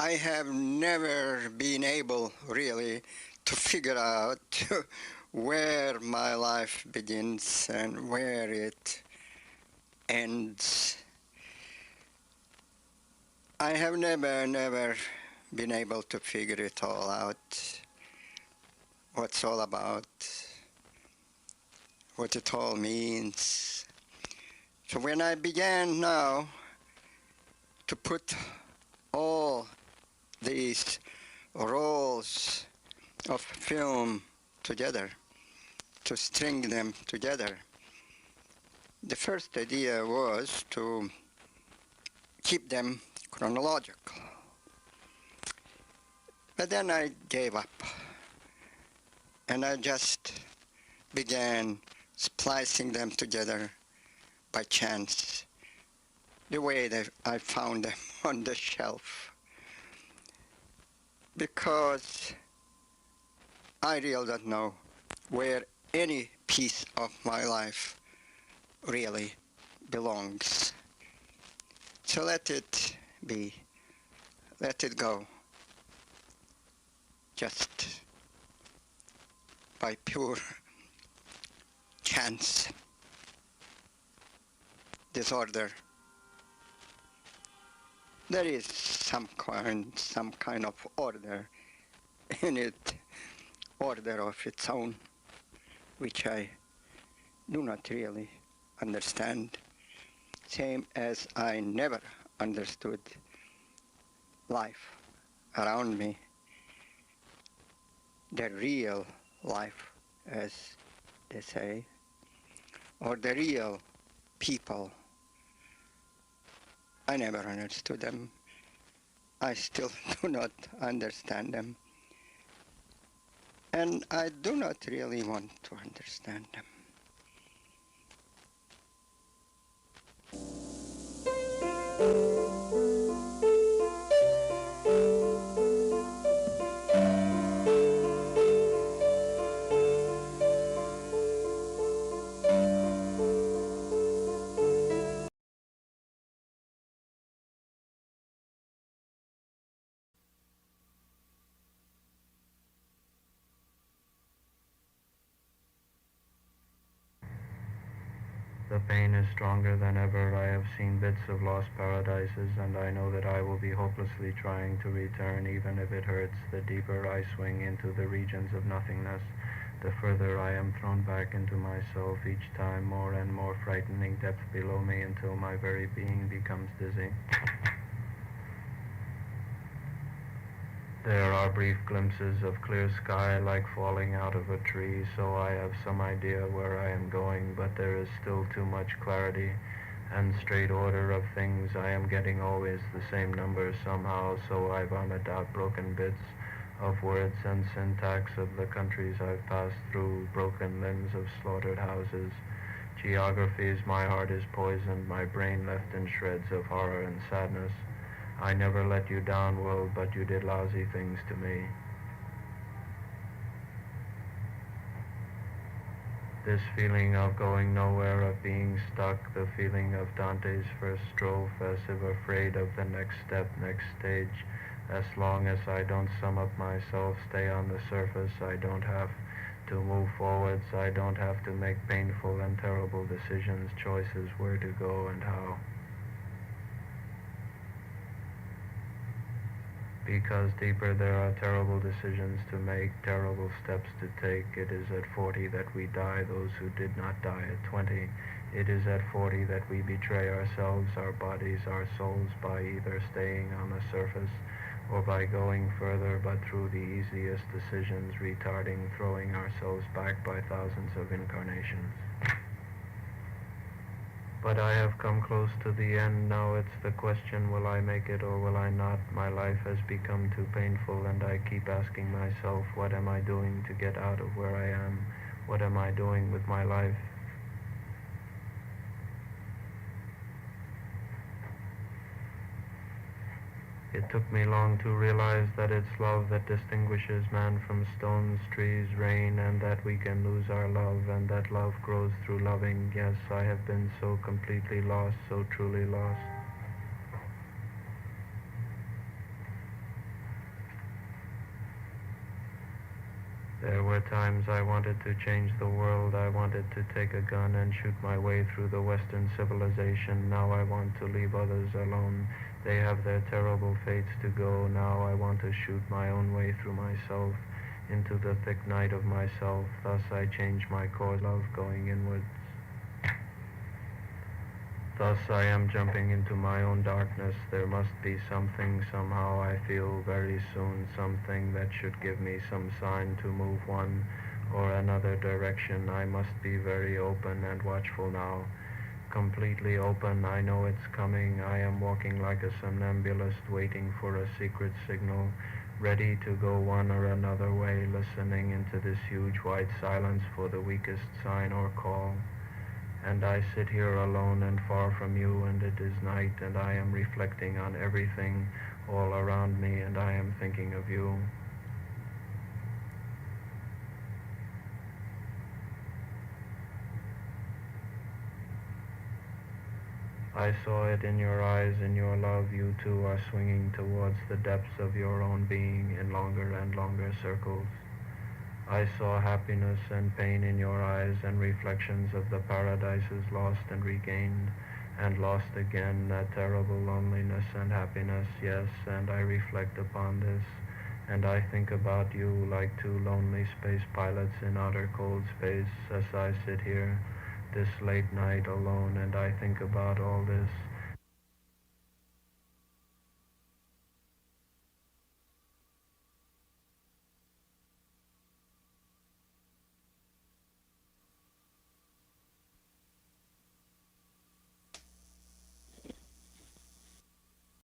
I have never been able really to figure out where my life begins and where it ends. I have never been able to figure it all out, what's all about, what it all means. So when I began now to put all these rolls of film together, to string them together, the first idea was to keep them chronological. But then I gave up, and I just began splicing them together by chance, the way that I found them on the shelf. Because I really don't know where any piece of my life really belongs. So let it be, let it go, just by pure chance, disorder. There is some kind of order in it, order of its own, which I do not really understand, same as I never understood life around me, the real life, as they say, or the real people. I never understood them. I still do not understand them. And I do not really want to understand them. The pain is stronger than ever. I have seen bits of lost paradises, and I know that I will be hopelessly trying to return, even if it hurts. The deeper I swing into the regions of nothingness, the further I am thrown back into myself, each time more and more frightening depth below me, until my very being becomes dizzy. There are brief glimpses of clear sky like falling out of a tree, so I have some idea where I am going, but there is still too much clarity and straight order of things. I am getting always the same numbers somehow, so I vomit out broken bits of words and syntax of the countries I've passed through, broken limbs of slaughtered houses. Geographies, my heart is poisoned, my brain left in shreds of horror and sadness. I never let you down, world, but you did lousy things to me. This feeling of going nowhere, of being stuck, the feeling of Dante's first strophe, as if afraid of the next step, next stage. As long as I don't sum up myself, stay on the surface, I don't have to move forwards, I don't have to make painful and terrible decisions, choices where to go and how. Because deeper there are terrible decisions to make, terrible steps to take. It is at 40 that we die, those who did not die at 20. It is at 40 that we betray ourselves, our bodies, our souls, by either staying on the surface or by going further, but through the easiest decisions, retarding, throwing ourselves back by thousands of incarnations. But I have come close to the end. Now it's the question, will I make it or will I not? My life has become too painful, and I keep asking myself, what am I doing to get out of where I am? What am I doing with my life? It took me long to realize that it's love that distinguishes man from stones, trees, rain, and that we can lose our love, and that love grows through loving. Yes, I have been so completely lost, so truly lost. There were times I wanted to change the world. I wanted to take a gun and shoot my way through the Western civilization. Now I want to leave others alone. They have their terrible fates to go. Now I want to shoot my own way through myself, into the thick night of myself. Thus I change my course, love going inwards. Thus I am jumping into my own darkness. There must be something, somehow I feel very soon, something that should give me some sign to move one or another direction. I must be very open and watchful now. Completely open, I know it's coming. I am walking like a somnambulist, waiting for a secret signal, ready to go one or another way, listening into this huge white silence for the weakest sign or call. And I sit here alone and far from you, and it is night, and I am reflecting on everything all around me, and I am thinking of you. I saw it in your eyes, in your love. You too are swinging towards the depths of your own being in longer and longer circles. I saw happiness and pain in your eyes, and reflections of the paradises lost and regained, and lost again, that terrible loneliness and happiness, yes, and I reflect upon this, and I think about you like two lonely space pilots in outer cold space as I sit here this late night alone, and I think about all this,